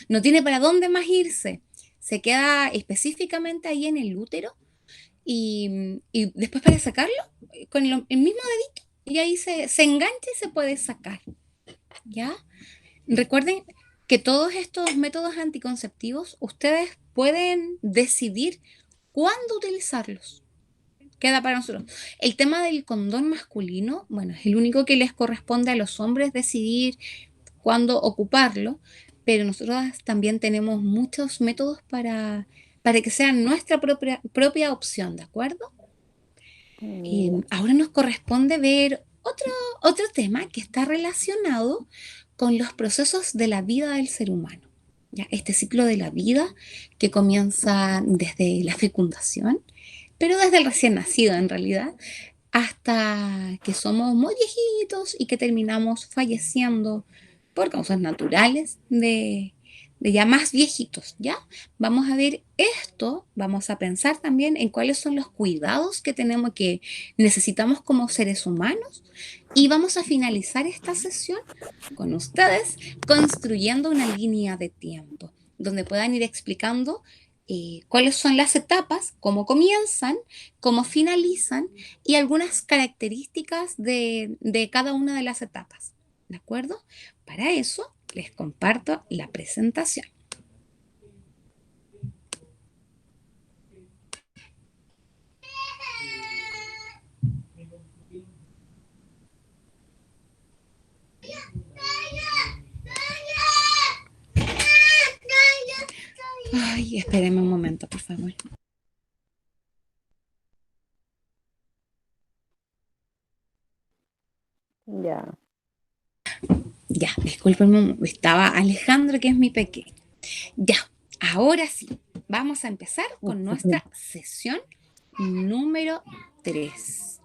no tiene para dónde más irse. Se queda específicamente ahí en el útero y después para sacarlo, con el mismo dedito, y ahí se engancha y se puede sacar, ¿ya? Recuerden que todos estos métodos anticonceptivos ustedes pueden decidir cuándo utilizarlos. Queda para nosotros. El tema del condón masculino, bueno, es el único que les corresponde a los hombres decidir cuándo ocuparlo, pero nosotros también tenemos muchos métodos para que sea nuestra propia opción, ¿de acuerdo? Mira. Ahora nos corresponde ver otro tema que está relacionado con los procesos de la vida del ser humano. ¿Ya? Este ciclo de la vida que comienza desde la fecundación, pero desde el recién nacido en realidad, hasta que somos muy viejitos y que terminamos falleciendo por causas naturales de ya más viejitos, ¿ya? Vamos a ver esto, vamos a pensar también en cuáles son los cuidados que tenemos, que necesitamos como seres humanos, y vamos a finalizar esta sesión con ustedes construyendo una línea de tiempo donde puedan ir explicando cuáles son las etapas, cómo comienzan, cómo finalizan y algunas características de cada una de las etapas. ¿De acuerdo? Para eso les comparto la presentación. Ay, espérenme un momento, por favor. Ya. Ya, discúlpenme, estaba Alejandro, que es mi pequeño. Ya, ahora sí, vamos a empezar con nuestra sesión número 3.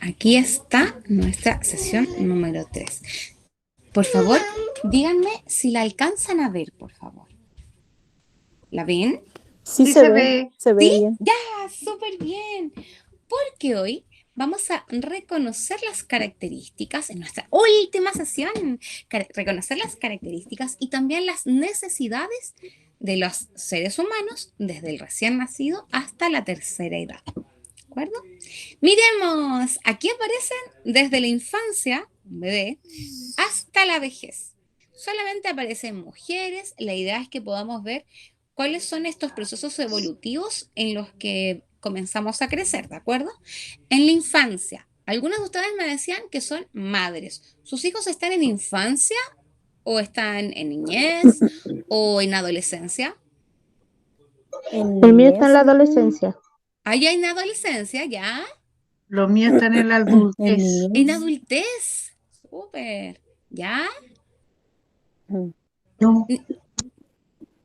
Aquí está nuestra sesión número 3. Por favor, díganme si la alcanzan a ver, por favor. ¿La ven? Sí Sí se ve. se ve ¿Sí? bien. Ya, súper bien. Porque hoy vamos a reconocer las características en nuestra última sesión, reconocer las características y también las necesidades de los seres humanos desde el recién nacido hasta la tercera edad. ¿De acuerdo? Miremos, aquí aparecen desde la infancia, un bebé, hasta la vejez. Solamente aparecen mujeres. La idea es que podamos ver cuáles son estos procesos evolutivos en los que comenzamos a crecer, ¿de acuerdo? En la infancia, algunos de ustedes me decían que son madres. ¿Sus hijos están en infancia o están en niñez o en adolescencia? En El mío está en niñez, la adolescencia. Allá en adolescencia, ¿ya? Los míos están en la en adultez. En niñez. adultez. Súper. ¿Ya? No,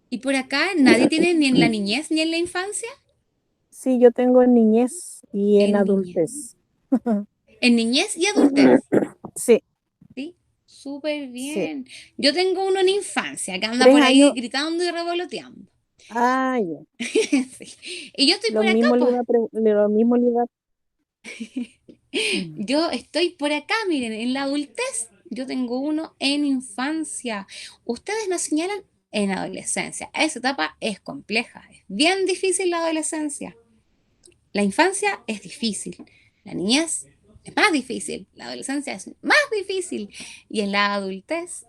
Y por acá nadie tiene ni en la niñez ni en la infancia. Sí, yo tengo en niñez y en En niñez. adultez. En niñez y adultez. Sí, ¿Sí? Súper sí. bien. Yo tengo uno en infancia que anda Tres por ahí años. gritando y revoloteando. Ah, ya. Sí. Y yo estoy Lo por acá, mismo le pues. iba a lo mismo le iba Yo estoy por acá, miren, en la adultez. Yo tengo uno en infancia. Ustedes nos señalan en adolescencia. Esa etapa es compleja. Es bien difícil la adolescencia. La infancia es difícil. La niñez es más difícil. La adolescencia es más difícil. Y en la adultez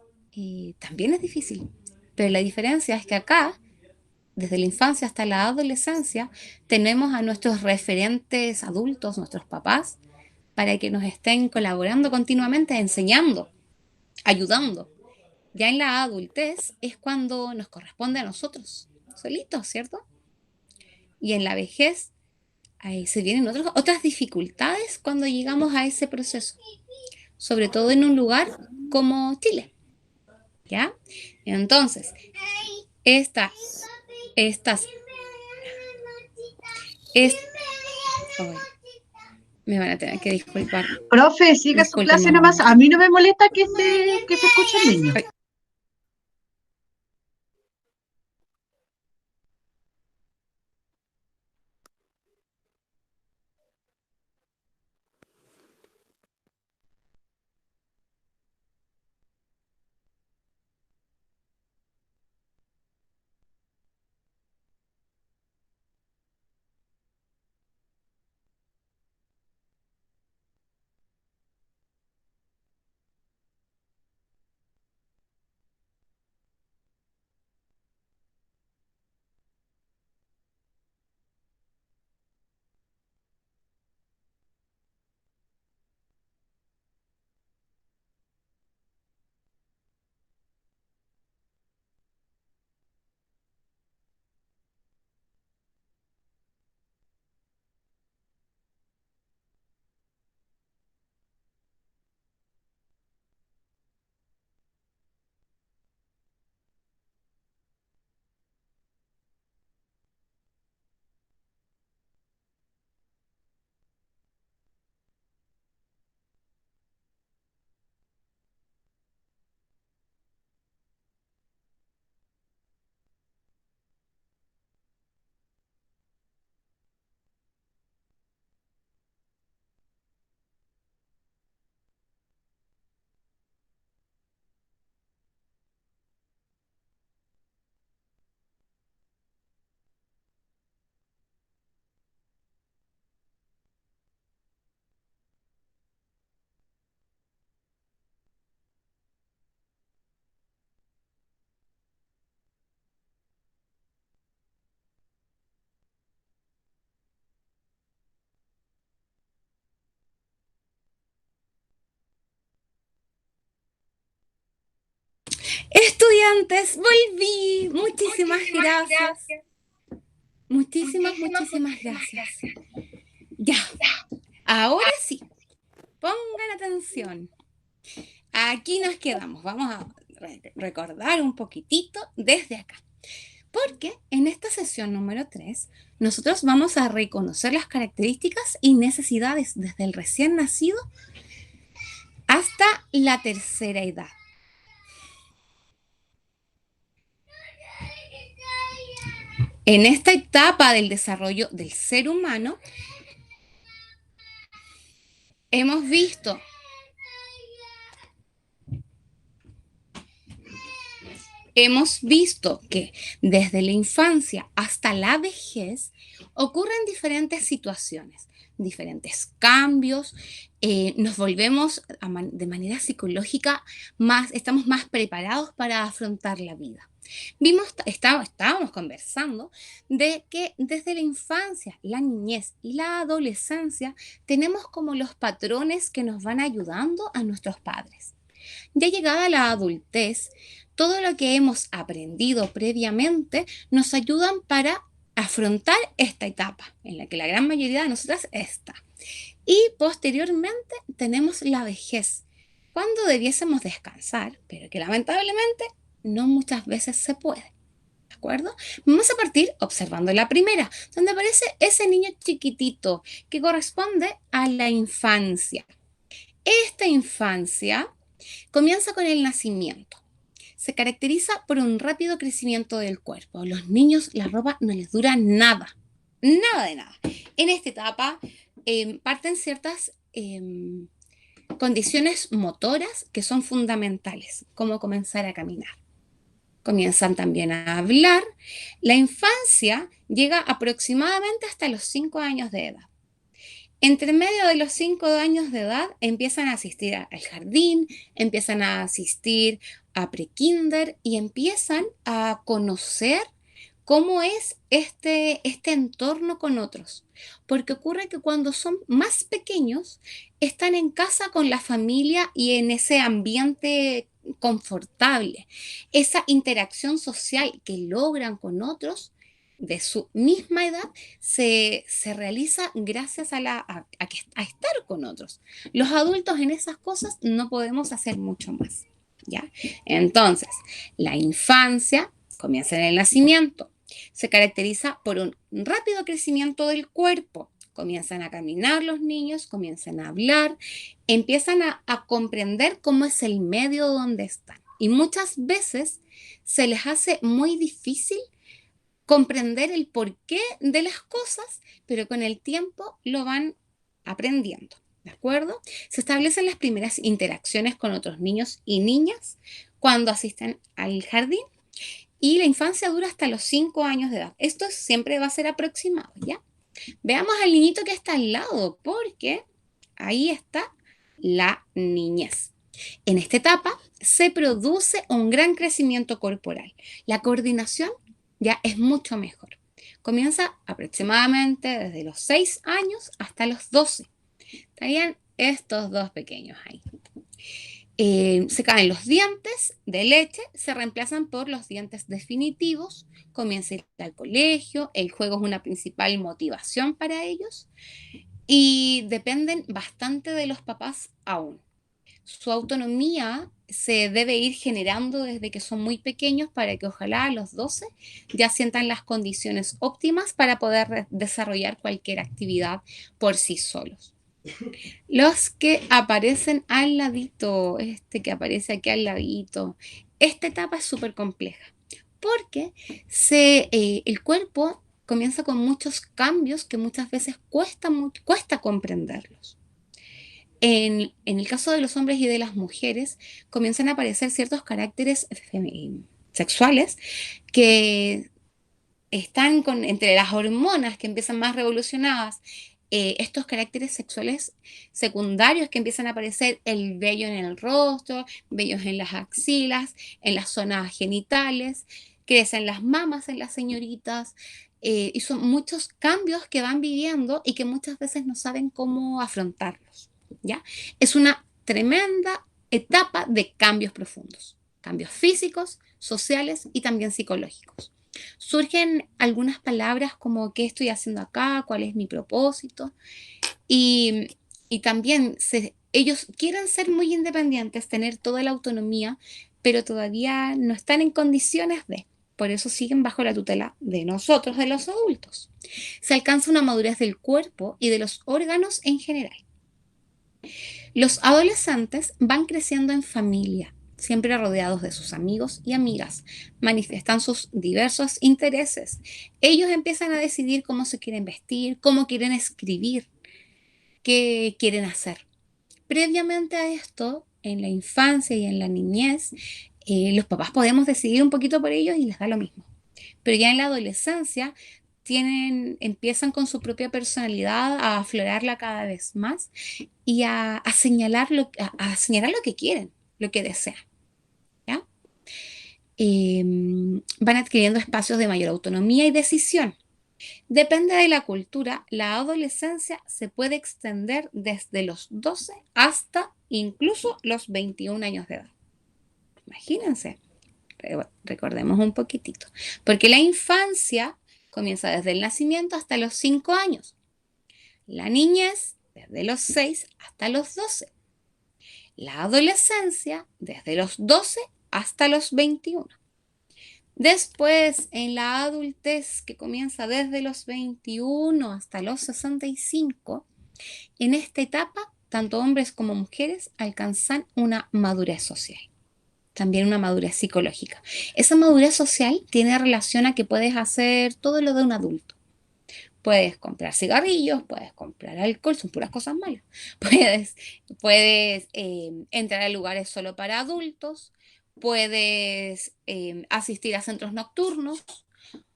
también es difícil. Pero la diferencia es que acá, desde la infancia hasta la adolescencia, tenemos a nuestros referentes adultos, nuestros papás, para que nos estén colaborando continuamente, enseñando, ayudando. Ya en la adultez es cuando nos corresponde a nosotros, solitos, ¿cierto? Y en la vejez se vienen otras dificultades cuando llegamos a ese proceso, sobre todo en un lugar como Chile, ¿ya? Entonces, esta, estas, es, oh, me van a tener que disculpar, profe, siga su discúlpenme clase un nomás. momento. A mí no me molesta que se escuche el niño. Ay, Estudiantes, volví. Muchísimas gracias. Muchísimas gracias. Ya, ahora sí, pongan atención. Aquí nos quedamos. Vamos a recordar un poquitito desde acá. Porque en esta sesión número 3, nosotros vamos a reconocer las características y necesidades desde el recién nacido hasta la tercera edad. En esta etapa del desarrollo del ser humano, hemos visto que desde la infancia hasta la vejez ocurren diferentes situaciones, diferentes cambios, nos volvemos de manera psicológica estamos más preparados para afrontar la vida. Estábamos conversando de que desde la infancia, la niñez y la adolescencia tenemos como los patrones que nos van ayudando a nuestros padres. Ya llegada la adultez, todo lo que hemos aprendido previamente nos ayudan para afrontar esta etapa en la que la gran mayoría de nosotras está. Y posteriormente tenemos la vejez, cuando debiésemos descansar, pero que lamentablemente no muchas veces se puede. ¿De acuerdo? Vamos a partir observando la primera, donde aparece ese niño chiquitito que corresponde a la infancia. Esta infancia comienza con el nacimiento. Se caracteriza por un rápido crecimiento del cuerpo. A los niños la ropa no les dura nada. Nada de nada. En esta etapa parten ciertas condiciones motoras que son fundamentales, como comenzar a caminar. Comienzan también a hablar. La infancia llega aproximadamente hasta los 5 años de edad. Entre medio de los 5 años de edad empiezan a asistir al jardín, empiezan a asistir a prekinder y empiezan a conocer cómo es este entorno con otros. Porque ocurre que cuando son más pequeños, están en casa con la familia y en ese ambiente confortable. Esa interacción social que logran con otros de su misma edad se realiza gracias a estar con otros. Los adultos en esas cosas no podemos hacer mucho más, ¿ya? Entonces, la infancia comienza en el nacimiento. Se caracteriza por un rápido crecimiento del cuerpo. Comienzan a caminar los niños, comienzan a hablar, empiezan a comprender cómo es el medio donde están. Y muchas veces se les hace muy difícil comprender el porqué de las cosas, pero con el tiempo lo van aprendiendo, ¿de acuerdo? Se establecen las primeras interacciones con otros niños y niñas cuando asisten al jardín y la infancia dura hasta los 5 años de edad. Esto siempre va a ser aproximado, ¿ya? Veamos al niñito que está al lado, porque ahí está la niñez. En esta etapa se produce un gran crecimiento corporal. La coordinación ya es mucho mejor. Comienza aproximadamente desde los 6 años hasta los 12. Estarían estos dos pequeños ahí. Se caen los dientes de leche, se reemplazan por los dientes definitivos, comienza a ir al colegio, el juego es una principal motivación para ellos y dependen bastante de los papás aún. Su autonomía se debe ir generando desde que son muy pequeños para que ojalá a los 12 ya sientan las condiciones óptimas para poder desarrollar cualquier actividad por sí solos. Los que aparecen al ladito, este que aparece aquí al ladito, esta etapa es súper compleja porque el cuerpo comienza con muchos cambios que muchas veces cuesta comprenderlos. En el caso de los hombres y de las mujeres, comienzan a aparecer ciertos caracteres sexuales que están entre las hormonas que empiezan más revolucionadas, estos caracteres sexuales secundarios que empiezan a aparecer, el vello en el rostro, vellos en las axilas, en las zonas genitales, crecen las mamas en las señoritas, y son muchos cambios que van viviendo y que muchas veces no saben cómo afrontarlos, ¿ya? Es una tremenda etapa de cambios profundos. cambios físicos, sociales y también psicológicos. Surgen algunas palabras como ¿qué estoy haciendo acá? ¿Cuál es mi propósito? Y, y también ellos quieren ser muy independientes, tener toda la autonomía, pero todavía no están en condiciones de. Por eso siguen bajo la tutela de nosotros, de los adultos. Se alcanza una madurez del cuerpo y de los órganos en general. Los adolescentes van creciendo en familia, siempre rodeados de sus amigos y amigas, manifiestan sus diversos intereses. Ellos empiezan a decidir cómo se quieren vestir, cómo quieren escribir, qué quieren hacer. Previamente a esto, en la infancia y en la niñez, los papás podemos decidir un poquito por ellos y les da lo mismo. Pero ya en la adolescencia empiezan con su propia personalidad a aflorarla cada vez más y a señalar a señalar lo que quieren, lo que desean. ¿Ya? Van adquiriendo espacios de mayor autonomía y decisión. Depende de la cultura, la adolescencia se puede extender desde los 12 hasta incluso los 21 años de edad. Imagínense, recordemos un poquitito, porque la infancia comienza desde el nacimiento hasta los 5 años, la niñez desde los 6 hasta los 12, la adolescencia desde los 12 hasta los 21. Después, en la adultez, que comienza desde los 21 hasta los 65, en esta etapa, tanto hombres como mujeres alcanzan una madurez social, también una madurez psicológica. Esa madurez social tiene relación a que puedes hacer todo lo de un adulto. Puedes comprar cigarrillos, puedes comprar alcohol, son puras cosas malas. Puedes entrar a lugares solo para adultos, puedes asistir a centros nocturnos,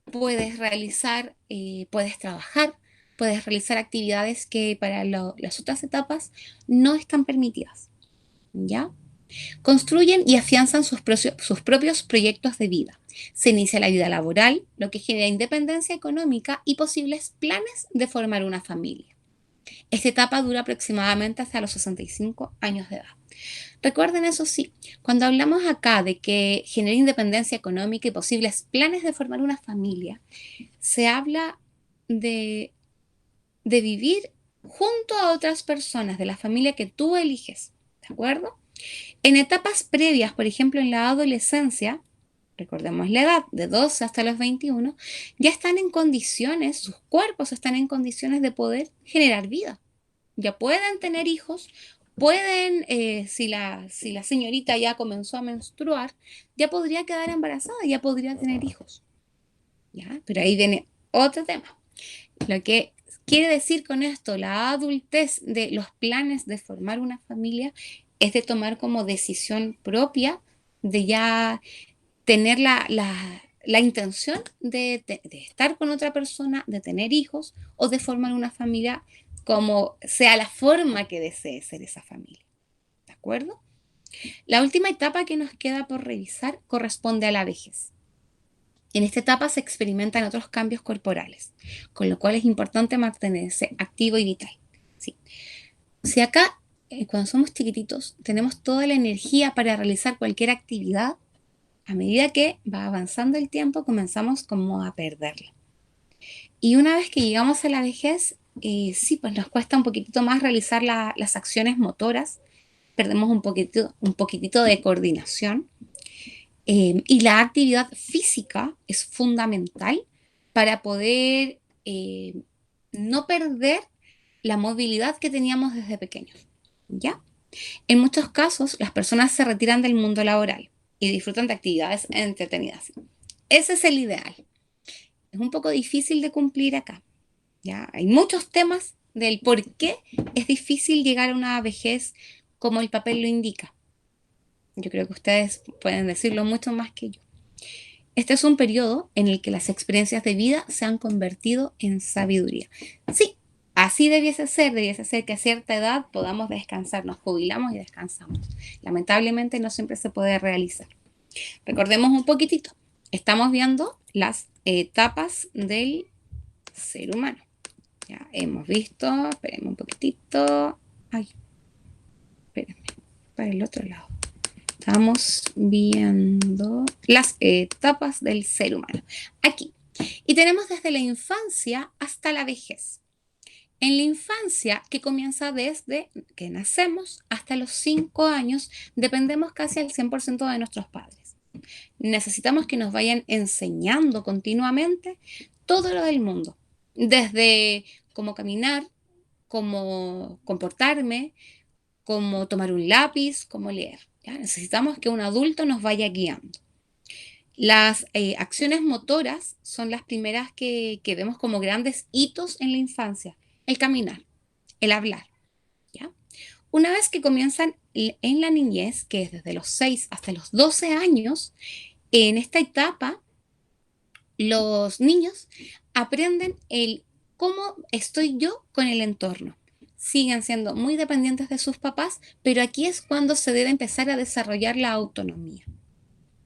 puedes trabajar, puedes realizar actividades que para las otras etapas no están permitidas. ¿Ya? Construyen y afianzan sus propios proyectos de vida. Se inicia la vida laboral, lo que genera independencia económica y posibles planes de formar una familia. Esta etapa dura aproximadamente hasta los 65 años de edad. Recuerden eso sí, cuando hablamos acá de que genera independencia económica y posibles planes de formar una familia, se habla de vivir junto a otras personas de la familia que tú eliges, ¿de acuerdo? En etapas previas, por ejemplo, en la adolescencia, recordemos la edad, de 12 hasta los 21, ya están en condiciones, sus cuerpos están en condiciones de poder generar vida. Ya pueden tener hijos, pueden, si la señorita ya comenzó a menstruar, ya podría quedar embarazada, ya podría tener hijos. ¿Ya? Pero ahí viene otro tema. Lo que quiere decir con esto, la adultez de los planes de formar una familia es de tomar como decisión propia de ya tener la intención de estar con otra persona, de tener hijos o de formar una familia como sea la forma que desee ser esa familia. ¿De acuerdo? La última etapa que nos queda por revisar corresponde a la vejez. En esta etapa se experimentan otros cambios corporales, con lo cual es importante mantenerse activo y vital. ¿Sí? Si acá, cuando somos chiquititos, tenemos toda la energía para realizar cualquier actividad, a medida que va avanzando el tiempo, comenzamos como a perderla. Y una vez que llegamos a la vejez, sí, pues nos cuesta un poquitito más realizar las acciones motoras, perdemos un poquitito de coordinación. Y la actividad física es fundamental para poder no perder la movilidad que teníamos desde pequeños, ¿ya? En muchos casos, las personas se retiran del mundo laboral y disfrutan de actividades entretenidas. Ese es el ideal. Es un poco difícil de cumplir acá, ¿ya? Hay muchos temas del por qué es difícil llegar a una vejez como el papel lo indica. Yo creo que ustedes pueden decirlo mucho más que yo. Este es un periodo en el que las experiencias de vida se han convertido en sabiduría. Sí, así debiese ser que a cierta edad podamos descansar, nos jubilamos y descansamos. Lamentablemente no siempre se puede realizar. Recordemos un poquitito, estamos viendo las etapas del ser humano. Ya hemos visto, espérenme un poquitito, ay, espérenme, para el otro lado. Estamos viendo las etapas del ser humano. Aquí. Y tenemos desde la infancia hasta la vejez. En la infancia, que comienza desde que nacemos hasta los 5 años, dependemos casi al 100% de nuestros padres. Necesitamos que nos vayan enseñando continuamente todo lo del mundo, desde cómo caminar, cómo comportarme, cómo tomar un lápiz, cómo leer. ¿Ya? Necesitamos que un adulto nos vaya guiando. Las acciones motoras son las primeras que vemos como grandes hitos en la infancia. El caminar, el hablar. ¿Ya? Una vez que comienzan en la niñez, que es desde los 6 hasta los 12 años, en esta etapa los niños aprenden el cómo estoy yo con el entorno. Siguen siendo muy dependientes de sus papás, pero aquí es cuando se debe empezar a desarrollar la autonomía.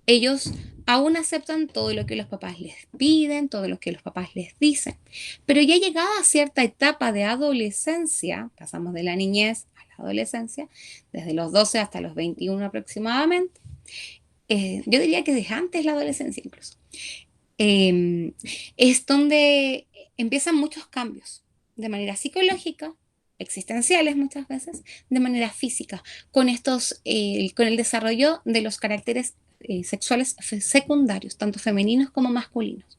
Ellos aún aceptan todo lo que los papás les piden, todo lo que los papás les dicen, pero ya llegada a cierta etapa de adolescencia, pasamos de la niñez a la adolescencia, desde los 12 hasta los 21 aproximadamente, yo diría que desde antes la adolescencia incluso, es donde empiezan muchos cambios de manera psicológica, existenciales muchas veces, de manera física, con con el desarrollo de los caracteres sexuales secundarios, tanto femeninos como masculinos,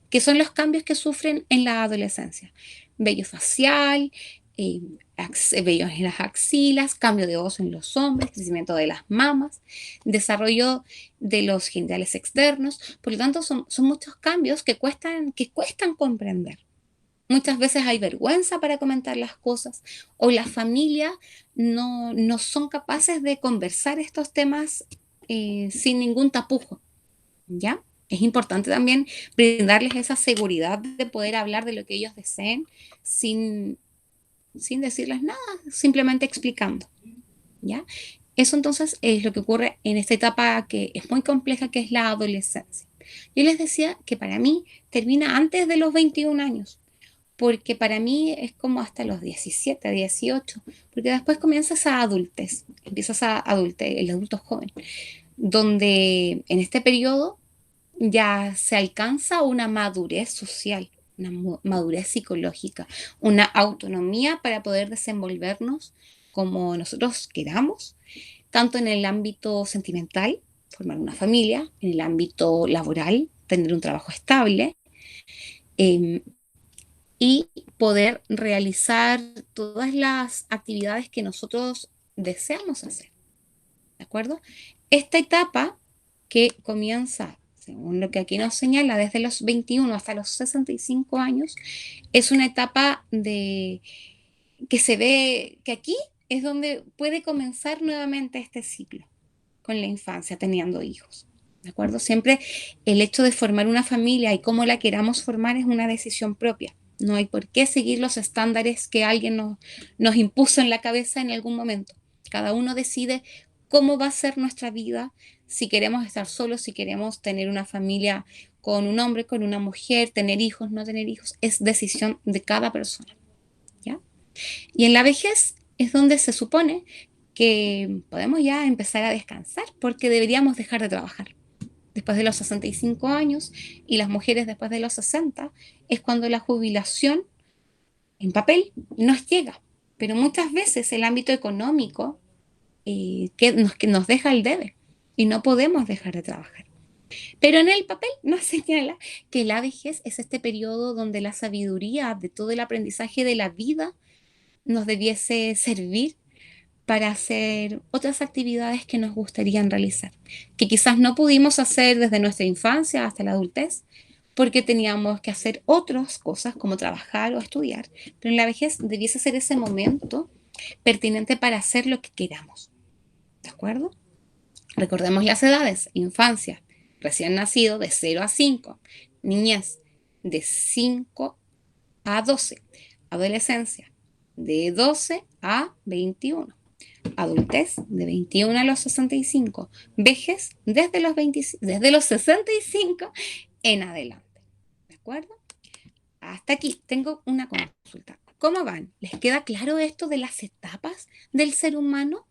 que son los cambios que sufren en la adolescencia. Vello facial, vellos en las axilas, cambio de voz en los hombres, crecimiento de las mamas, desarrollo de los genitales externos. Por lo tanto, son muchos cambios que cuestan comprender. Muchas veces hay vergüenza para comentar las cosas o las familias no son capaces de conversar estos temas sin ningún tapujo, ¿ya? Es importante también brindarles esa seguridad de poder hablar de lo que ellos deseen sin decirles nada, simplemente explicando, ¿ya? Eso entonces es lo que ocurre en esta etapa que es muy compleja, que es la adolescencia. Yo les decía que para mí termina antes de los 21 años, porque para mí es como hasta los 17, 18, porque después comienza esa adultez, empieza esa adultez, el adulto joven, donde en este periodo ya se alcanza una madurez social, una madurez psicológica, una autonomía para poder desenvolvernos como nosotros queramos, tanto en el ámbito sentimental, formar una familia, en el ámbito laboral, tener un trabajo estable, eh, y poder realizar todas las actividades que nosotros deseamos hacer. ¿De acuerdo? Esta etapa que comienza, según lo que aquí nos señala, desde los 21 hasta los 65 años, es una etapa que se ve que aquí es donde puede comenzar nuevamente este ciclo con la infancia, teniendo hijos. ¿De acuerdo? Siempre el hecho de formar una familia y cómo la queramos formar es una decisión propia. No hay por qué seguir los estándares que alguien nos impuso en la cabeza en algún momento. Cada uno decide cómo va a ser nuestra vida, si queremos estar solos, si queremos tener una familia con un hombre, con una mujer, tener hijos, no tener hijos, es decisión de cada persona, ¿ya? Y en la vejez es donde se supone que podemos ya empezar a descansar porque deberíamos dejar de trabajar. Después de los 65 años y las mujeres después de los 60 es cuando la jubilación en papel nos llega. Pero muchas veces el ámbito económico que nos deja el debe y no podemos dejar de trabajar. Pero en el papel nos señala que la vejez es este periodo donde la sabiduría de todo el aprendizaje de la vida nos debiese servir para hacer otras actividades que nos gustarían realizar, que quizás no pudimos hacer desde nuestra infancia hasta la adultez, porque teníamos que hacer otras cosas como trabajar o estudiar, pero en la vejez debiese ser ese momento pertinente para hacer lo que queramos. ¿De acuerdo? Recordemos las edades: infancia, recién nacido, de 0 a 5, niñez, de 5 a 12, adolescencia, de 12 a 21, adultez, de 21 a los 65, vejez, desde los 65 en adelante. ¿De acuerdo? Hasta aquí tengo una consulta. ¿Cómo van? ¿Les queda claro esto de las etapas del ser humano?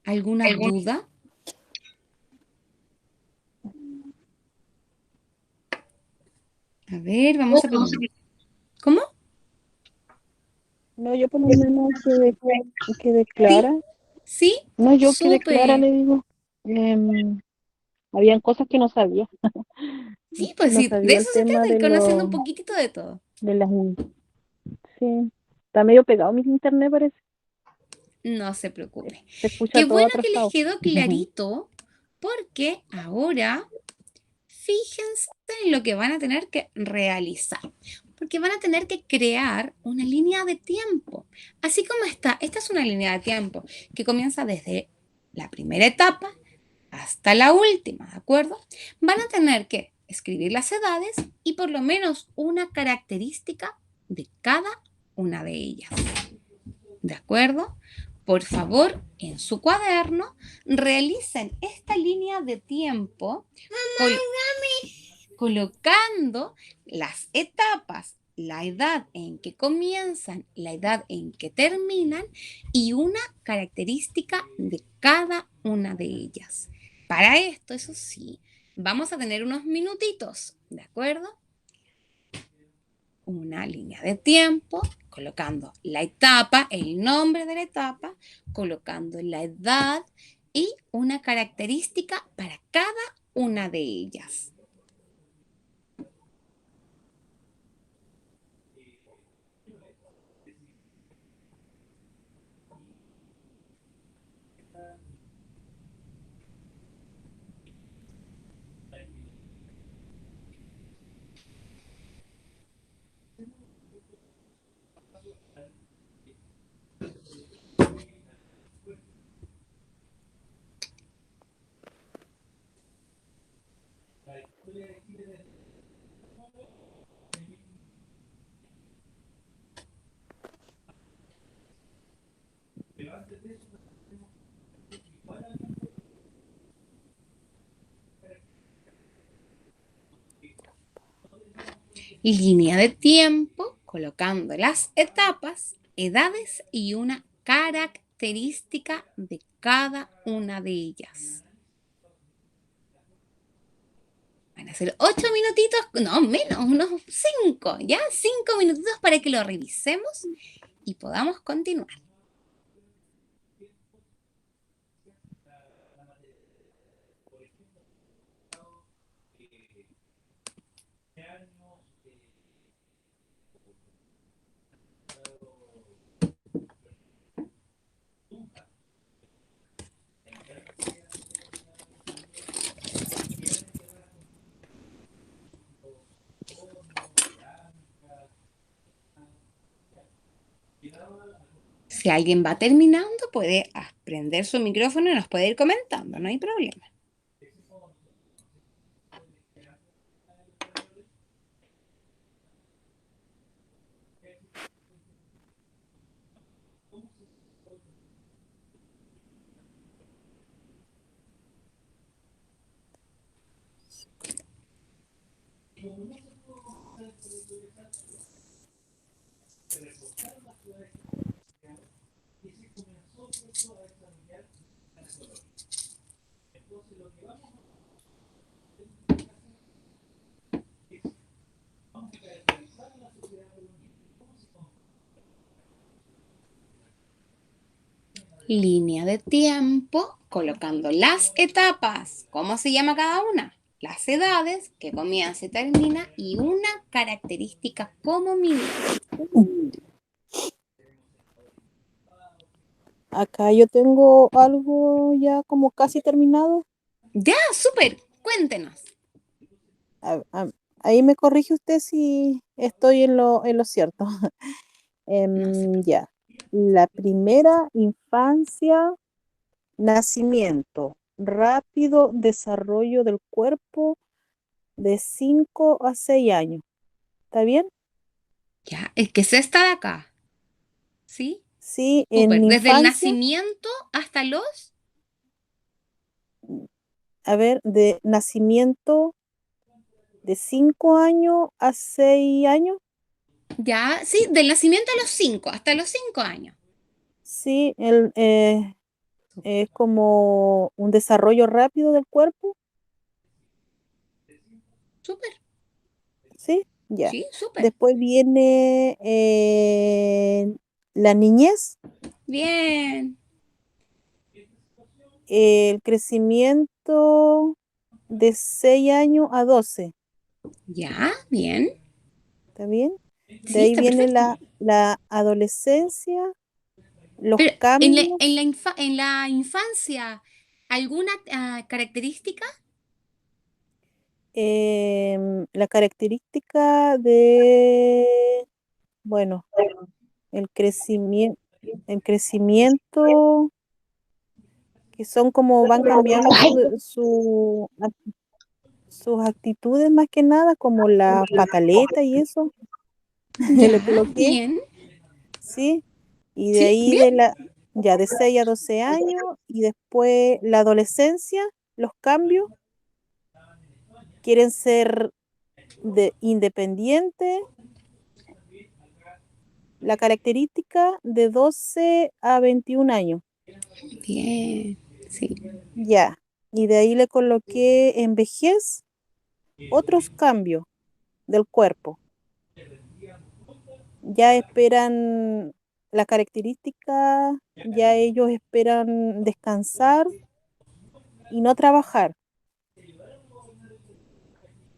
¿Alguna duda? A ver, vamos a preguntar. ¿Cómo? No, yo por lo menos quedé clara. ¿Sí? No, yo quedé clara, Súper. le digo. Habían cosas que no sabía. Sí, Que pues no sí, de sabía el eso se tema trata, ir conociendo un poquitito de todo. de las... Sí, está medio pegado mi internet, parece. No se preocupe. Se escucha Qué todo bueno que les atrasado. quedó clarito, porque ahora fíjense en lo que van a tener que realizar. Porque van a tener que crear una línea de tiempo. Así como esta es una línea de tiempo que comienza desde la primera etapa hasta la última, ¿de acuerdo? Van a tener que escribir las edades y por lo menos una característica de cada una de ellas. ¿De acuerdo? Por favor, en su cuaderno, realicen esta línea de tiempo colocando las etapas, la edad en que comienzan, la edad en que terminan y una característica de cada una de ellas. Para esto, eso sí, vamos a tener unos minutitos, ¿de acuerdo? Una línea de tiempo, colocando la etapa, el nombre de la etapa, colocando la edad y una característica para cada una de ellas. Línea de tiempo, colocando las etapas, edades y una característica de cada una de ellas. Van a ser 8 minutitos, no menos, unos 5, ¿ya? 5 minutitos para que lo revisemos y podamos continuar. Si alguien va terminando, puede prender su micrófono y nos puede ir comentando, no hay problema. Línea de tiempo, colocando las etapas, ¿cómo se llama cada una? Las edades, que comienza y termina, y una característica como mínimo. Acá yo tengo algo ya como casi terminado. Ya, súper, cuéntenos. A- a- Ahí me corrige usted si estoy en lo cierto. No sé. Ya. La primera infancia, nacimiento, rápido desarrollo del cuerpo de 5 a 6 años. ¿Está bien? Ya, es que es esta de acá, ¿sí? Sí, en Súper, desde el infancia, nacimiento hasta los... a ver, de nacimiento de 5 años a 6 años. Ya, sí, del nacimiento a los 5, hasta los 5 años. Sí, es como un desarrollo rápido del cuerpo, Súper, ¿sí? Ya. sí, súper. Después viene la niñez, Bien, el crecimiento de 6 años a 12, ya, bien. ¿está bien? De Sí, ahí está viene perfecto. la adolescencia, los Pero cambios, en la infancia, ¿alguna característica? la característica de, bueno, el crecimiento, el crecimiento, que son como van cambiando sus actitudes más que nada, como la pataleta y eso, le Ya, coloqué, bien. ¿sí? Y de Sí, ahí bien. ya de 6 a 12 años, y después la adolescencia, los cambios, quieren ser independientes, la característica de 12 a 21 años, Bien, sí. ya. Y de ahí le coloqué en vejez otros cambios del cuerpo. Ya esperan la característica, ya ellos esperan descansar y no trabajar.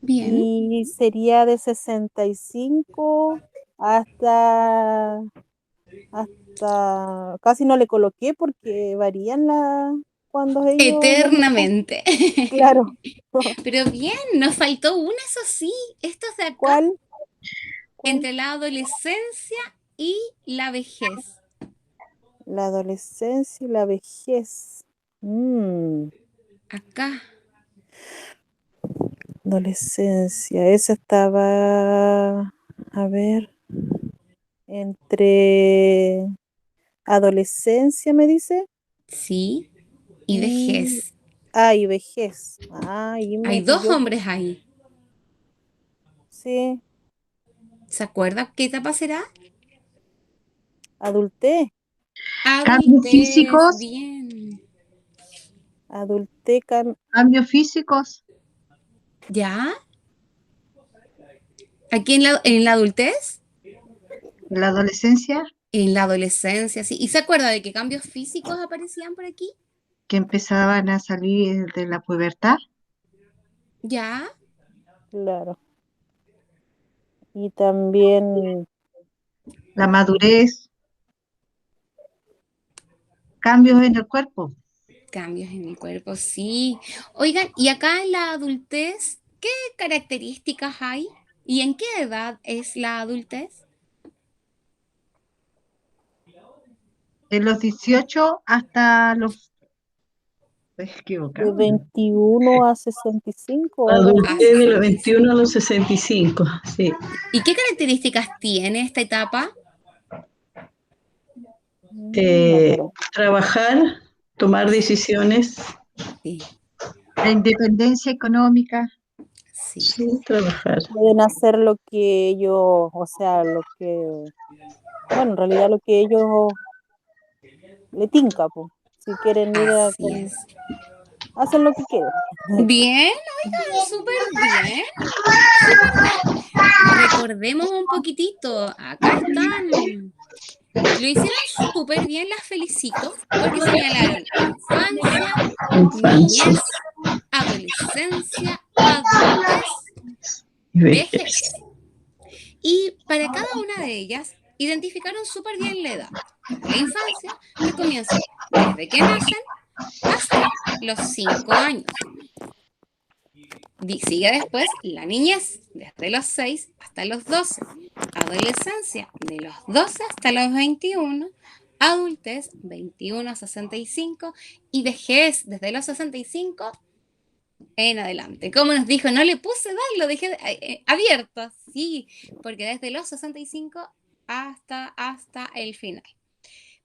Bien. Y sería de 65 hasta, hasta, casi no le coloqué porque varían cuando ellos ya empiezan. Eternamente. Claro. Pero bien, nos faltó una, eso sí. Estos de acá, ¿Cuál? ¿Cuál? entre la adolescencia y la vejez. La adolescencia y la vejez. Mm, Acá. adolescencia, esa estaba, a ver, entre adolescencia, me dice, Sí. Y y, vejez. y vejez. Ahí Hay me dos pilló, hombres ahí. sí, ¿Se acuerda qué etapa será? adulté, Cambios Adultez. físicos, Bien. adulté, cambios físicos ¿Ya? ¿Aquí en la adultez? en la adolescencia En la adolescencia, sí. ¿Y se acuerda de qué cambios físicos aparecían por aquí? que empezaban a salir de la pubertad, ¿Ya? claro, y también la madurez, cambios en el cuerpo. Cambios en el cuerpo, sí. Oigan, ¿y acá en la adultez qué características hay? ¿Y en qué edad es la adultez? De los 18 hasta los... Estoy de equivocado, ¿no? 21 a 65 o algo A así. Adultez de los 21 a 65. los 65, sí. ¿Y qué características tiene esta etapa? No, Eh, pero Trabajar, tomar decisiones, Sí, La independencia económica, sí, sí, trabajar. pueden hacer lo que ellos, o sea, lo que, bueno, en realidad lo que ellos le tinca, pues. Si quieren ir así es. hacen lo que quieren. Bien, oigan, súper bien, súper bien. Recordemos un poquitito, acá están. Lo hicieron súper bien, las felicito, porque señalaron infancia, Infancia niñez, adolescencia, adultez, y vejez. vejez. Y para cada una de ellas identificaron súper bien la edad. La infancia, que comienza desde que nacen hasta los 5 años. Sigue después la niñez, desde los 6 hasta los 12. Adolescencia, de los 12 hasta los 21. Adultez, 21 a 65. Y vejez, desde los 65 en adelante. Como nos dijo, no le puse edad, lo dejé abierto. Sí, porque desde los 65 hasta el final.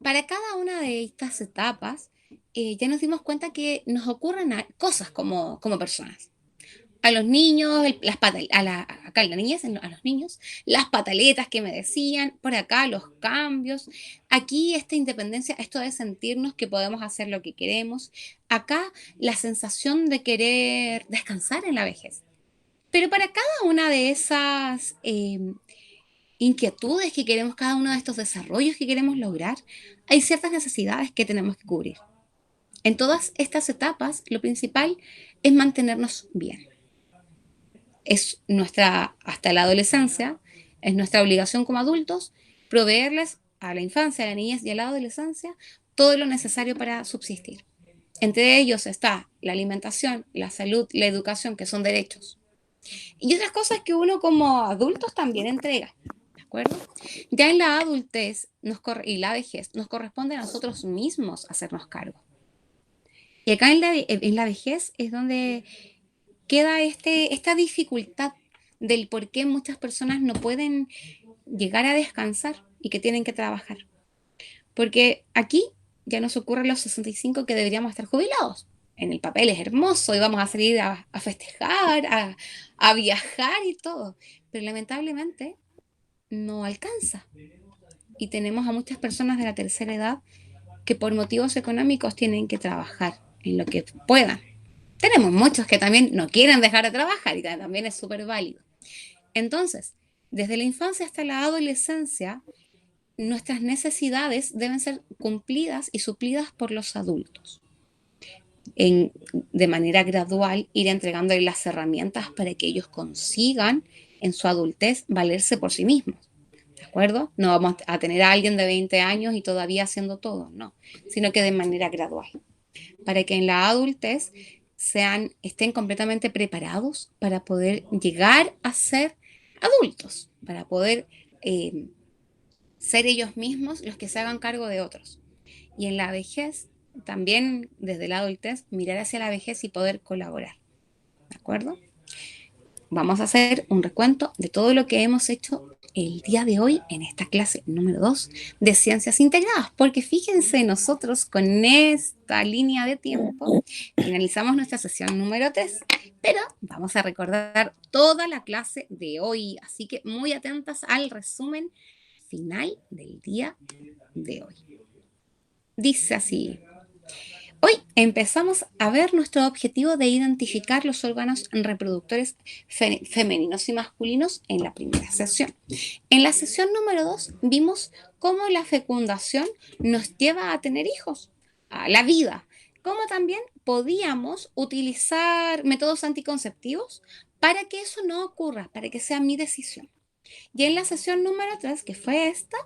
Para cada una de estas etapas, ya nos dimos cuenta que nos ocurren cosas como personas. a los niños, acá en la niñez, a los niños, las pataletas que me decían, por acá los cambios, aquí esta independencia, esto de sentirnos que podemos hacer lo que queremos, acá la sensación de querer descansar en la vejez. Pero para cada una de esas inquietudes que queremos, cada uno de estos desarrollos que queremos lograr, hay ciertas necesidades que tenemos que cubrir. En todas estas etapas, lo principal es mantenernos bien. Es nuestra, hasta la adolescencia, es nuestra obligación como adultos proveerles a la infancia, a la niñez y a la adolescencia todo lo necesario para subsistir. Entre ellos está la alimentación, la salud, la educación, que son derechos. Y otras cosas que uno como adultos también entrega, ¿de acuerdo? Ya en la adultez y la vejez nos corresponde a nosotros mismos hacernos cargo. Y acá en la vejez es donde queda esta dificultad del por qué muchas personas no pueden llegar a descansar y que tienen que trabajar. Porque aquí ya nos ocurre a los 65 que deberíamos estar jubilados. En el papel es hermoso y vamos a salir a festejar, a viajar y todo. Pero lamentablemente no alcanza. Y tenemos a muchas personas de la tercera edad que por motivos económicos tienen que trabajar en lo que puedan. Tenemos muchos que también no quieren dejar de trabajar y también es súper válido. Entonces, desde la infancia hasta la adolescencia, nuestras necesidades deben ser cumplidas y suplidas por los adultos. De manera gradual, ir entregándoles las herramientas para que ellos consigan en su adultez valerse por sí mismos. ¿De acuerdo? No vamos a tener a alguien de 20 años y todavía haciendo todo, no, sino que de manera gradual. Para que en la adultez estén completamente preparados para poder llegar a ser adultos, para poder ser ellos mismos los que se hagan cargo de otros. Y en la vejez, también desde la adultez, mirar hacia la vejez y poder colaborar. ¿De acuerdo? Vamos a hacer un recuento de todo lo que hemos hecho el día de hoy en esta clase número 2 de Ciencias Integradas, porque fíjense, nosotros con esta línea de tiempo finalizamos nuestra sesión número 3, pero vamos a recordar toda la clase de hoy, así que muy atentas al resumen final del día de hoy. Dice así: hoy empezamos a ver nuestro objetivo de identificar los órganos reproductores femeninos y masculinos en la primera sesión. En la sesión número 2 vimos cómo la fecundación nos lleva a tener hijos, a la vida, cómo también podíamos utilizar métodos anticonceptivos para que eso no ocurra, para que sea mi decisión. Y en la sesión número 3, que fue esta,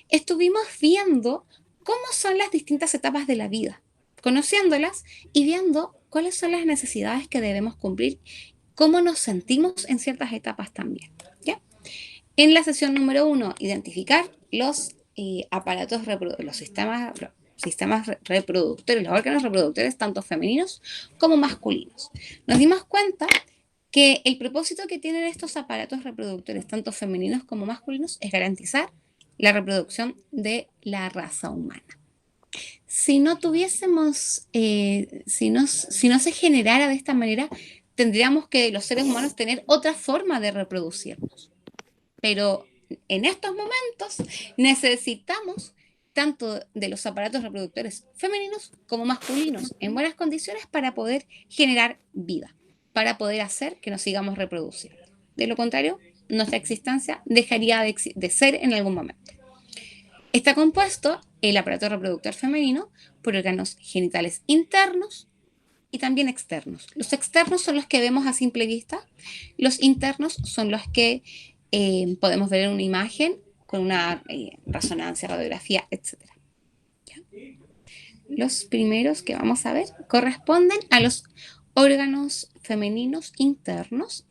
estuvimos viendo cómo son las distintas etapas de la vida, conociéndolas y viendo cuáles son las necesidades que debemos cumplir, cómo nos sentimos en ciertas etapas también, ¿ya? En la sesión número 1, identificar los aparatos reproductores, los sistemas reproductores, los órganos reproductores, tanto femeninos como masculinos. Nos dimos cuenta que el propósito que tienen estos aparatos reproductores, tanto femeninos como masculinos, es garantizar la reproducción de la raza humana. Si no tuviésemos, si no se generara de esta manera, tendríamos que los seres humanos tener otra forma de reproducirnos. Pero en estos momentos necesitamos tanto de los aparatos reproductores femeninos como masculinos en buenas condiciones para poder generar vida, para poder hacer que nos sigamos reproduciendo. De lo contrario, nuestra existencia dejaría de ser en algún momento. Está compuesto el aparato reproductor femenino por órganos genitales internos y también externos. Los externos son los que vemos a simple vista. Los internos son los que podemos ver en una imagen con una resonancia, radiografía, etc. ¿Ya? Los primeros que vamos a ver corresponden a los órganos femeninos internos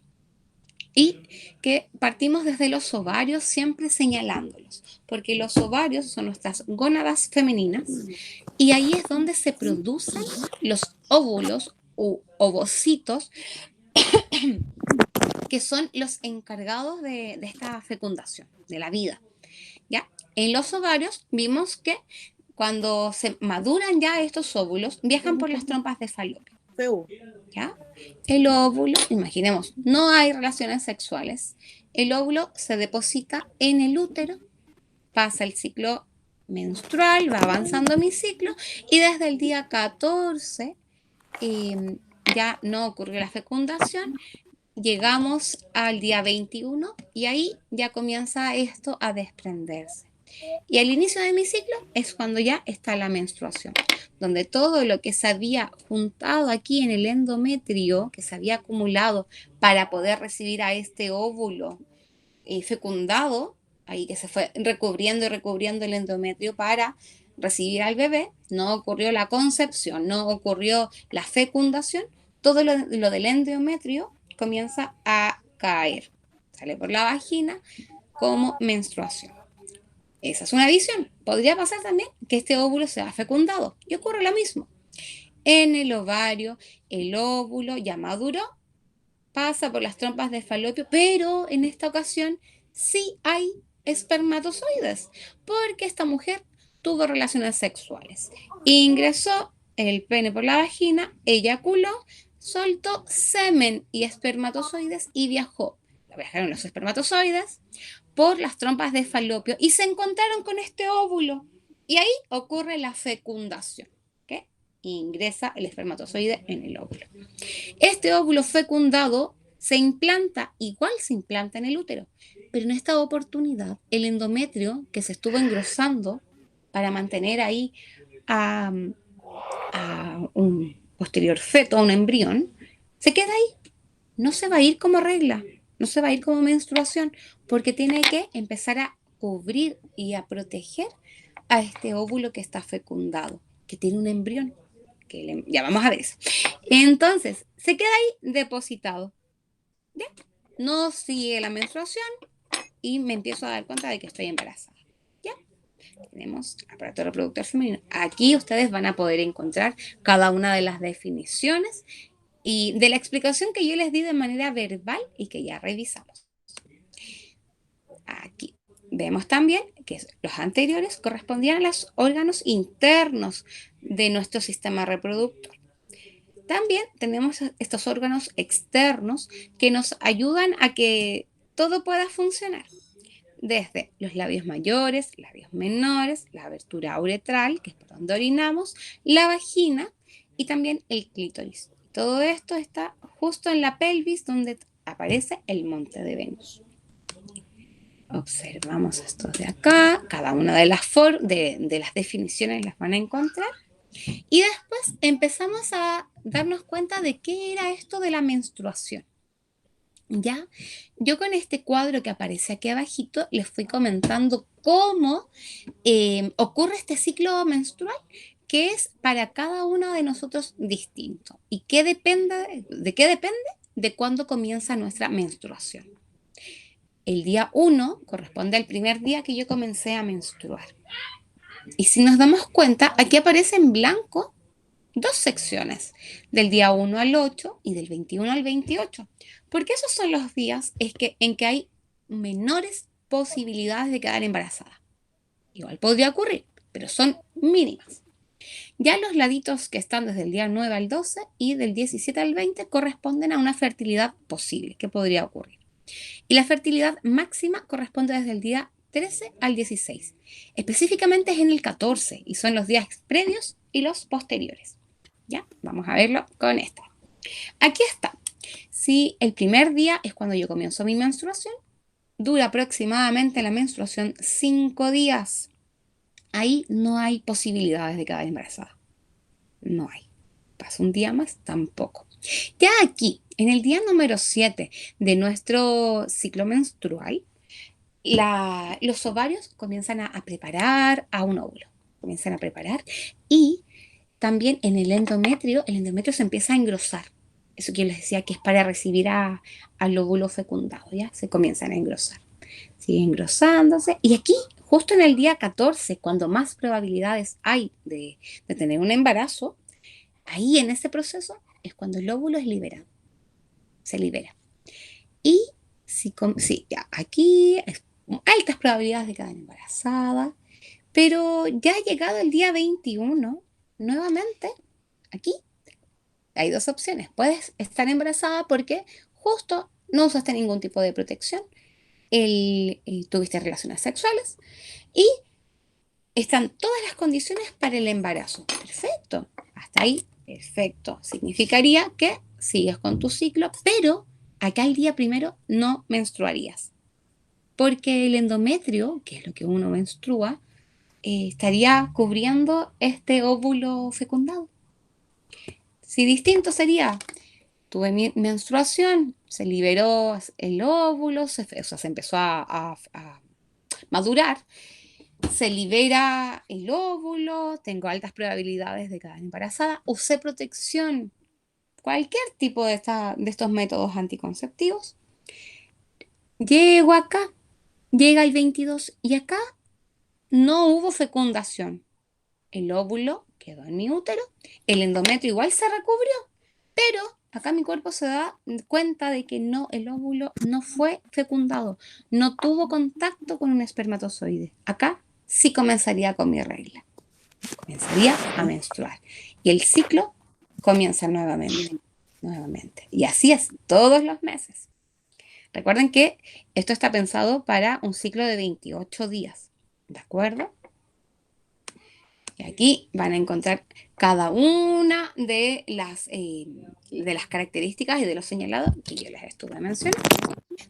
y que partimos desde los ovarios siempre señalándolos, porque los ovarios son nuestras gónadas femeninas y ahí es donde se producen los óvulos u ovocitos que son los encargados de esta fecundación, de la vida. ¿Ya? En los ovarios vimos que cuando se maduran ya estos óvulos, viajan por las trompas de Falopio. CU. ¿Ya? El óvulo, imaginemos, no hay relaciones sexuales. El óvulo se deposita en el útero, pasa el ciclo menstrual, va avanzando mi ciclo y desde el día 14 ya no ocurrió la fecundación, llegamos al día 21 y ahí ya comienza esto a desprenderse. Y al inicio de mi ciclo es cuando ya está la menstruación, donde todo lo que se había juntado aquí en el endometrio, que se había acumulado para poder recibir a este óvulo fecundado, ahí que se fue recubriendo y recubriendo el endometrio para recibir al bebé, no ocurrió la concepción, no ocurrió la fecundación, todo lo del endometrio comienza a caer, sale por la vagina como menstruación. Esa es una visión. Podría pasar también que este óvulo sea fecundado y ocurre lo mismo. En el ovario, el óvulo ya maduró, pasa por las trompas de falopio, pero en esta ocasión sí hay espermatozoides, porque esta mujer tuvo relaciones sexuales. Ingresó el pene por la vagina, eyaculó, soltó semen y espermatozoides y viajaron los espermatozoides por las trompas de falopio y se encontraron con este óvulo. Y ahí ocurre la fecundación, ¿ok? Ingresa el espermatozoide en el óvulo. Este óvulo fecundado igual se implanta en el útero, pero en esta oportunidad el endometrio que se estuvo engrosando para mantener ahí a, a un posterior feto, a un embrión, se queda ahí, no se va a ir como regla, no se va a ir como menstruación, porque tiene que empezar a cubrir y a proteger a este óvulo que está fecundado, que tiene un embrión, ya vamos a ver eso. Entonces, se queda ahí depositado. ¿Ya? No sigue la menstruación y me empiezo a dar cuenta de que estoy embarazada. ¿Ya? Tenemos aparato reproductor femenino. Aquí ustedes van a poder encontrar cada una de las definiciones y de la explicación que yo les di de manera verbal y que ya revisamos. Aquí vemos también que los anteriores correspondían a los órganos internos de nuestro sistema reproductor. También tenemos estos órganos externos que nos ayudan a que todo pueda funcionar. Desde los labios mayores, labios menores, la abertura uretral, que es por donde orinamos, la vagina y también el clítoris. Todo esto está justo en la pelvis donde aparece el monte de Venus. Observamos esto de acá, cada una de las definiciones las van a encontrar. Y después empezamos a darnos cuenta de qué era esto de la menstruación. ¿Ya? Yo con este cuadro que aparece aquí abajito les fui comentando cómo ocurre este ciclo menstrual, que es para cada uno de nosotros distinto. ¿Y de qué depende? De cuándo comienza nuestra menstruación. El día 1 corresponde al primer día que yo comencé a menstruar. Y si nos damos cuenta, aquí aparece en blanco dos secciones, del día 1 al 8 y del 21 al 28, porque esos son los días en que hay menores posibilidades de quedar embarazada. Igual podría ocurrir, pero son mínimas. Ya los laditos que están desde el día 9 al 12 y del 17 al 20 corresponden a una fertilidad posible que podría ocurrir. Y la fertilidad máxima corresponde desde el día 13 al 16. Específicamente es en el 14 y son los días previos y los posteriores. ¿Ya? Vamos a verlo con esta. Aquí está. Si el primer día es cuando yo comienzo mi menstruación, dura aproximadamente la menstruación 5 días. Ahí no hay posibilidades de quedar embarazada. No hay. Pasa un día más, tampoco. Ya aquí, en el día número 7 de nuestro ciclo menstrual, los ovarios comienzan a preparar a un óvulo. Comienzan a preparar y también en el endometrio se empieza a engrosar. Eso que yo les decía que es para recibir al óvulo fecundado, ¿ya? Se comienzan a engrosar. Sigue engrosándose. Y aquí, justo en el día 14, cuando más probabilidades hay de tener un embarazo, ahí en ese proceso es cuando el óvulo es liberado. Se libera. Y ya, aquí es altas probabilidades de quedar embarazada, pero ya ha llegado el día 21, nuevamente, aquí hay dos opciones. Puedes estar embarazada porque justo no usaste ningún tipo de protección, tuviste relaciones sexuales y están todas las condiciones para el embarazo. Perfecto. Hasta ahí, perfecto. Significaría que sigues con tu ciclo, pero acá el día primero no menstruarías. Porque el endometrio, que es lo que uno menstrua, estaría cubriendo este óvulo fecundado. Si distinto sería, tuve menstruación, se liberó el óvulo, o sea, se empezó a madurar, se libera el óvulo, tengo altas probabilidades de quedar embarazada, usé protección, cualquier tipo de estos métodos anticonceptivos, llego acá, llega el 22 y acá no hubo fecundación. El óvulo quedó en mi útero, el endometrio igual se recubrió, pero acá mi cuerpo se da cuenta de que no, el óvulo no fue fecundado, no tuvo contacto con un espermatozoide. Acá sí comenzaría con mi regla, comenzaría a menstruar y el ciclo comienza nuevamente. Y así es todos los meses. Recuerden que esto está pensado para un ciclo de 28 días, ¿de acuerdo? Y aquí van a encontrar cada una de las características y de los señalados que yo les estuve mencionando.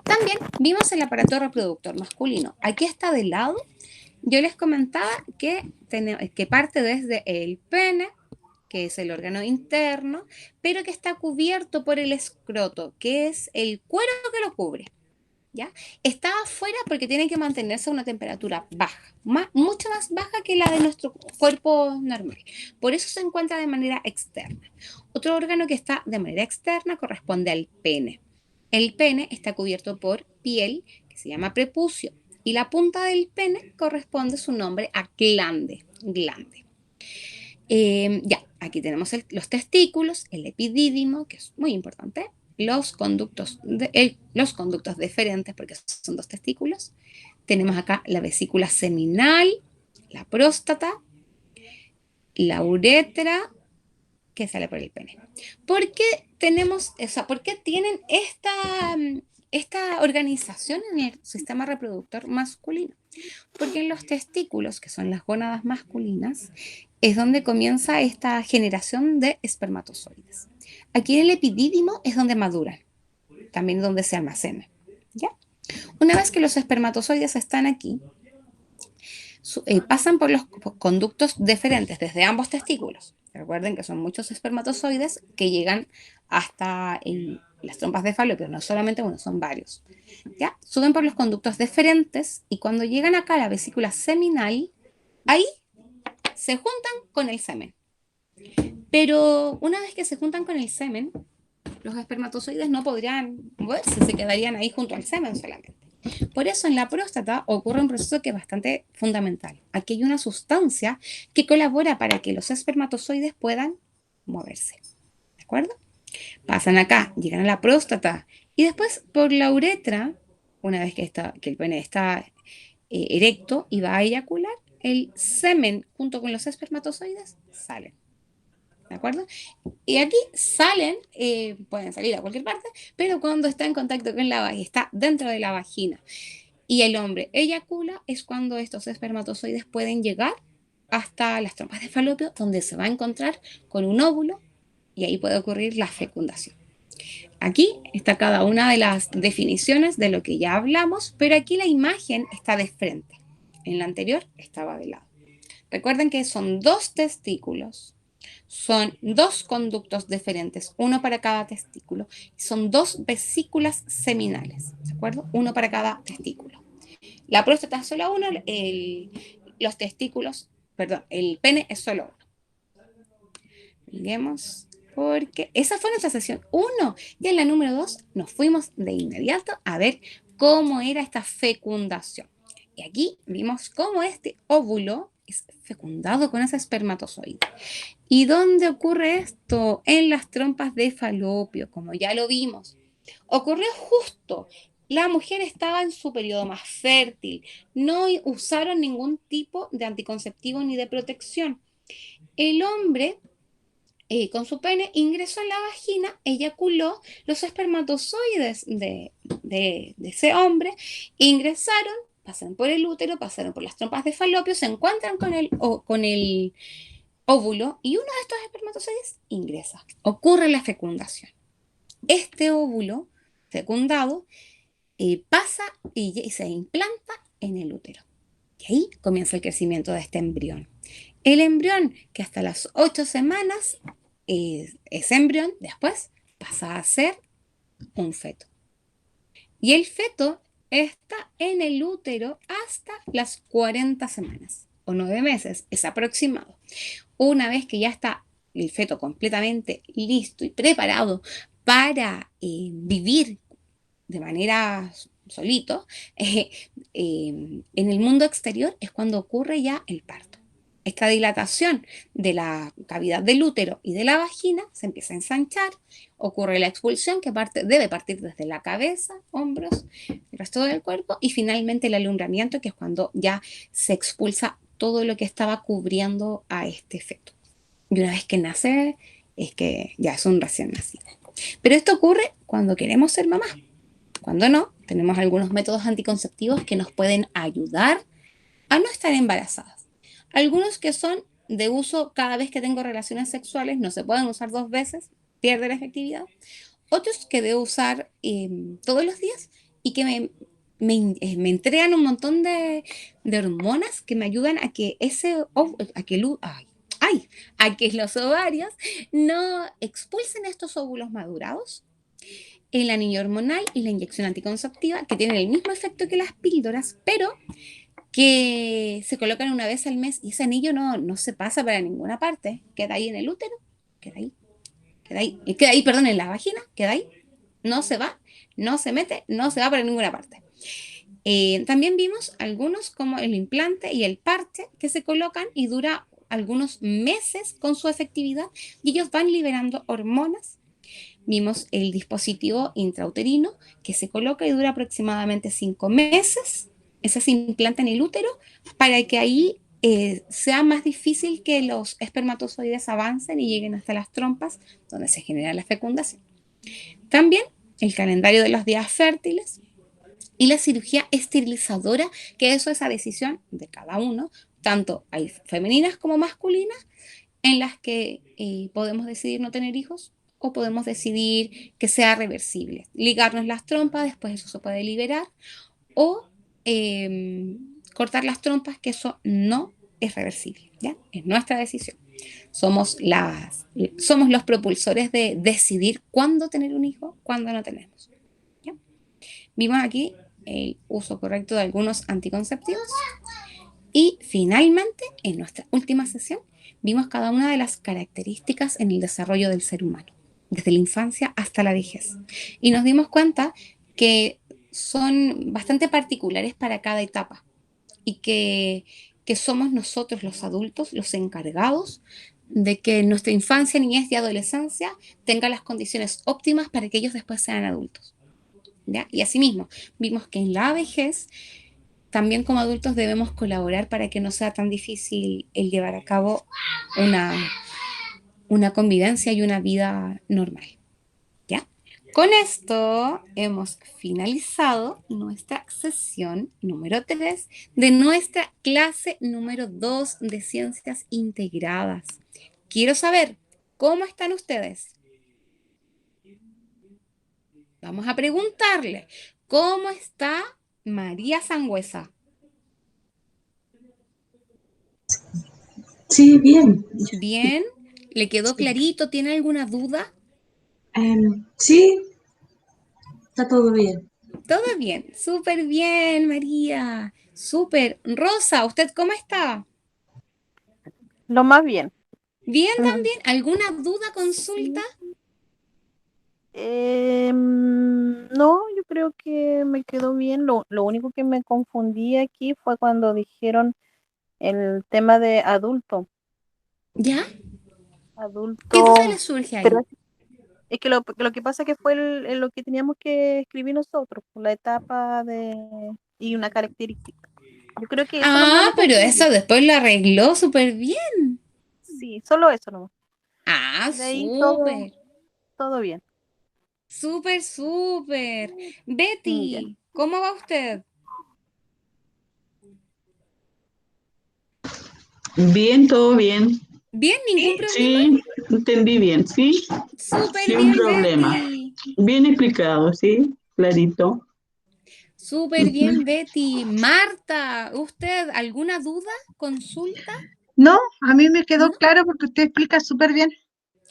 También vimos el aparato reproductor masculino. Aquí está de lado. Yo les comentaba que parte desde el pene, que es el órgano interno, pero que está cubierto por el escroto, que es el cuero que lo cubre. ¿Ya? Está afuera porque tiene que mantenerse a una temperatura baja, mucho más baja que la de nuestro cuerpo normal. Por eso se encuentra de manera externa. Otro órgano que está de manera externa corresponde al pene. El pene está cubierto por piel, que se llama prepucio, y la punta del pene corresponde su nombre a glande. Aquí tenemos los testículos, el epidídimo, que es muy importante, los conductos deferentes, porque son dos testículos. Tenemos acá la vesícula seminal, la próstata, la uretra, que sale por el pene. ¿Por qué tienen esta organización en el sistema reproductor masculino? Porque en los testículos, que son las gónadas masculinas, es donde comienza esta generación de espermatozoides. Aquí en el epidídimo es donde maduran, también donde se almacenan. ¿Ya? Una vez que los espermatozoides están aquí, pasan por los conductos deferentes desde ambos testículos. Recuerden que son muchos espermatozoides que llegan hasta las trompas de falopio, no solamente uno, son varios. ¿Ya? Suben por los conductos deferentes y cuando llegan acá a la vesícula seminal, ahí se juntan con el semen. Pero una vez que se juntan con el semen, los espermatozoides no podrían moverse, se quedarían ahí junto al semen solamente. Por eso en la próstata ocurre un proceso que es bastante fundamental. Aquí hay una sustancia que colabora para que los espermatozoides puedan moverse. ¿De acuerdo? Pasan acá, llegan a la próstata y después por la uretra, una vez que el pene está erecto y va a eyacular, el semen junto con los espermatozoides salen. ¿De acuerdo? Y aquí salen, pueden salir a cualquier parte, pero cuando está en contacto con la vagina, está dentro de la vagina y el hombre eyacula, es cuando estos espermatozoides pueden llegar hasta las trompas de falopio, donde se va a encontrar con un óvulo y ahí puede ocurrir la fecundación. Aquí está cada una de las definiciones de lo que ya hablamos, pero aquí la imagen está de frente. En la anterior estaba de lado. Recuerden que son dos testículos. Son dos conductos deferentes, uno para cada testículo. Son dos vesículas seminales, ¿de acuerdo? Uno para cada testículo. La próstata es solo uno, los testículos, perdón, el pene es solo uno. Miremos, porque esa fue nuestra sesión 1. Y en la número 2 nos fuimos de inmediato a ver cómo era esta fecundación. Y aquí vimos cómo este óvulo es fecundado con ese espermatozoide. ¿Y dónde ocurre esto? En las trompas de falopio, como ya lo vimos. Ocurrió justo. La mujer estaba en su periodo más fértil. No usaron ningún tipo de anticonceptivo ni de protección. El hombre con su pene ingresó en la vagina, eyaculó, los espermatozoides de ese hombre ingresaron, pasaron por el útero, pasaron por las trompas de falopio, se encuentran con el óvulo y uno de estos espermatozoides ingresa. Ocurre la fecundación. Este óvulo fecundado pasa y se implanta en el útero. Y ahí comienza el crecimiento de este embrión. El embrión, que hasta las 8 semanas, ese embrión después pasa a ser un feto. Y el feto está en el útero hasta las 40 semanas o 9 meses, es aproximado. Una vez que ya está el feto completamente listo y preparado para vivir de manera solito, en el mundo exterior es cuando ocurre ya el parto. Esta dilatación de la cavidad del útero y de la vagina se empieza a ensanchar, ocurre la expulsión que debe partir desde la cabeza, hombros, el resto del cuerpo y finalmente el alumbramiento, que es cuando ya se expulsa todo lo que estaba cubriendo a este feto. Y una vez que nace, es que ya es un recién nacido. Pero esto ocurre cuando queremos ser mamás. Cuando no, tenemos algunos métodos anticonceptivos que nos pueden ayudar a no estar embarazadas. Algunos que son de uso cada vez que tengo relaciones sexuales, no se pueden usar 2 veces, pierde la efectividad. Otros que debo usar todos los días y que me entregan un montón de hormonas que me ayudan a que a que los ovarios no expulsen estos óvulos madurados, el anillo hormonal y la inyección anticonceptiva, que tienen el mismo efecto que las píldoras, pero que se colocan una vez al mes y ese anillo no se pasa para ninguna parte, queda ahí en el útero, queda ahí, perdón, en la vagina, queda ahí, no se va, no se mete, no se va para ninguna parte. También vimos algunos como el implante y el parche que se colocan y dura algunos meses con su efectividad y ellos van liberando hormonas. Vimos el dispositivo intrauterino que se coloca y dura aproximadamente 5 meses. Ese se implanta en el útero para que ahí sea más difícil que los espermatozoides avancen y lleguen hasta las trompas donde se genera la fecundación. También el calendario de los días fértiles y la cirugía esterilizadora, que eso es a decisión de cada uno, tanto hay femeninas como masculinas, en las que podemos decidir no tener hijos o podemos decidir que sea reversible. Ligarnos las trompas, después eso se puede liberar, o cortar las trompas, que eso no es reversible, ¿ya? Es nuestra decisión. Somos los propulsores de decidir cuándo tener un hijo, cuándo no tenemos. ¿Ya? Vimos aquí el uso correcto de algunos anticonceptivos. Y finalmente, en nuestra última sesión, vimos cada una de las características en el desarrollo del ser humano, desde la infancia hasta la vejez. Y nos dimos cuenta que son bastante particulares para cada etapa y que somos nosotros los adultos los encargados de que nuestra infancia, niñez y adolescencia tenga las condiciones óptimas para que ellos después sean adultos. ¿Ya? Y asimismo, vimos que en la vejez también como adultos debemos colaborar para que no sea tan difícil el llevar a cabo una convivencia y una vida normal. ¿Ya? Con esto hemos finalizado nuestra sesión número 3 de nuestra clase número 2 de Ciencias Integradas. Quiero saber, ¿cómo están ustedes? Vamos a preguntarle, ¿cómo está María Sangüesa? Sí, bien. Bien, ¿le quedó clarito? ¿Tiene alguna duda? Sí, está todo bien. Todo bien, súper bien, María. Súper. Rosa, ¿usted cómo está? Lo más bien. Bien también. ¿Alguna duda, consulta? No, yo creo que me quedó bien. Lo único que me confundí aquí fue cuando dijeron el tema de adulto. ¿Ya? Adulto. ¿Qué duda le surge ahí? Pero es que lo que pasa que fue lo que teníamos que escribir nosotros, la etapa y una característica. Yo creo que eso nomás Ah, me pero confundí. eso después lo arregló súper bien. Sí, solo eso nomás. Ah, De ahí todo, súper, todo bien. súper, súper. Ya. Betty, ¿cómo va usted? Bien, todo bien. ¿Bien? ¿Ningún problema? Sí, entendí bien, sí. Súper Sin bien, problema. Betty. Bien explicado, sí, clarito. Súper Ujú. bien, Betty. Marta, ¿usted alguna duda? ¿Consulta? No, a mí me quedó ¿No? claro porque usted explica súper bien.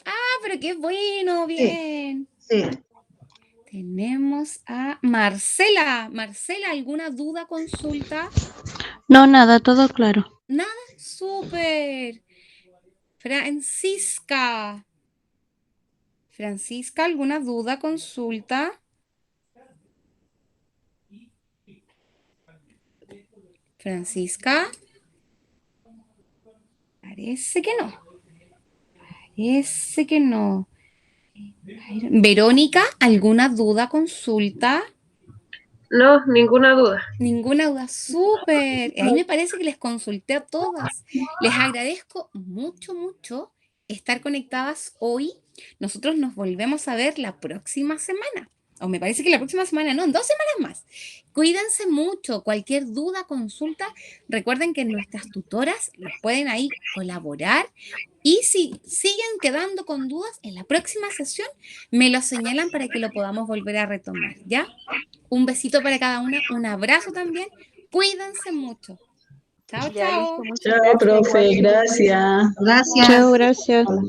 Ah, pero qué bueno, Sí, bien. sí. Tenemos a Marcela. Marcela, ¿alguna duda, consulta? No, nada, todo claro. Nada, súper. Francisca. Francisca, ¿alguna duda, consulta? Francisca, parece que no. Parece que no. Verónica, ¿alguna duda, consulta? No, ninguna duda. Ninguna duda, súper. Ahí me parece que les consulté a todas. Les agradezco mucho, mucho estar conectadas hoy. Nosotros nos volvemos a ver la próxima semana. O me parece que la próxima semana, no, en 2 semanas más. Cuídense mucho. Cualquier duda, consulta, recuerden que nuestras tutoras los pueden ahí colaborar. Y si siguen quedando con dudas, en la próxima sesión me lo señalan para que lo podamos volver a retomar, ¿ya? Un besito para cada una, un abrazo también. Cuídense mucho. Chao, Ya listo, chao. muchas Chao, gracias. profe, Igual. gracias. Gracias. Chao, gracias. Hola,